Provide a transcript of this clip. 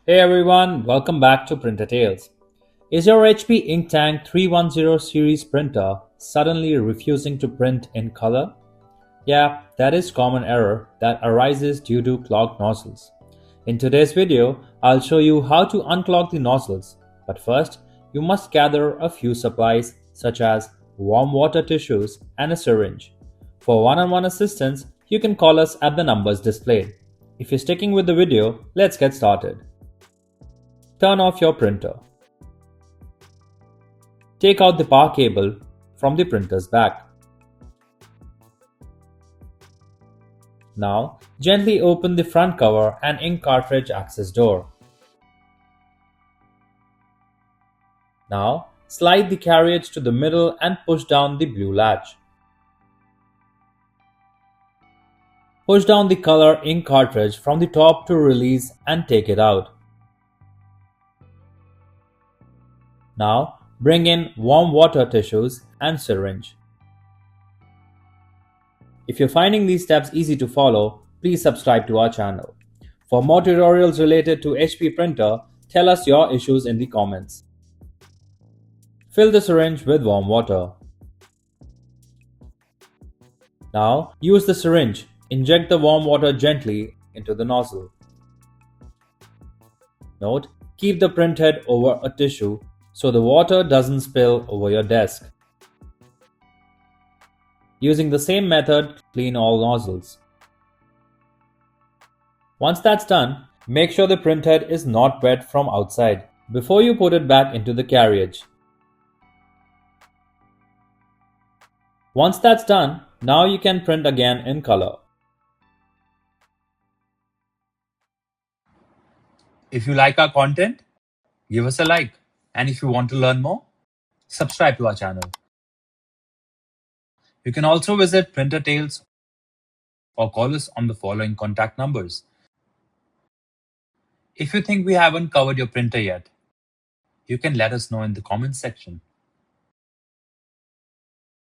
Hey everyone, welcome back to Printer Tales. Is your HP Inktank 310 series printer suddenly refusing to print in color? Yeah, that is common error that arises due to clogged nozzles. In today's video, I'll show you how to unclog the nozzles. But first, you must gather a few supplies such as warm water tissues and a syringe. For one-on-one assistance, you can call us at the numbers displayed. If you're sticking with the video, let's get started. Turn off your printer. Take out the power cable from the printer's back. Now, gently open the front cover and ink cartridge access door. Now, slide the carriage to the middle and push down the blue latch. Push down the color ink cartridge from the top to release and take it out. Now, bring in warm water tissues and syringe. If you're finding these steps easy to follow, please subscribe to our channel. For more tutorials related to HP printer, tell us your issues in the comments. Fill the syringe with warm water. Now, use the syringe. Inject the warm water gently into the nozzle. Note, keep the printhead over a tissue so the water doesn't spill over your desk. Using the same method, clean all nozzles. Once that's done, make sure the printhead is not wet from outside before you put it back into the carriage. Once that's done, now you can print again in color. If you like our content, give us a like. And if you want to learn more, subscribe to our channel. You can also visit Printer Tales or call us on the following contact numbers. If you think we haven't covered your printer yet, you can let us know in the comments section.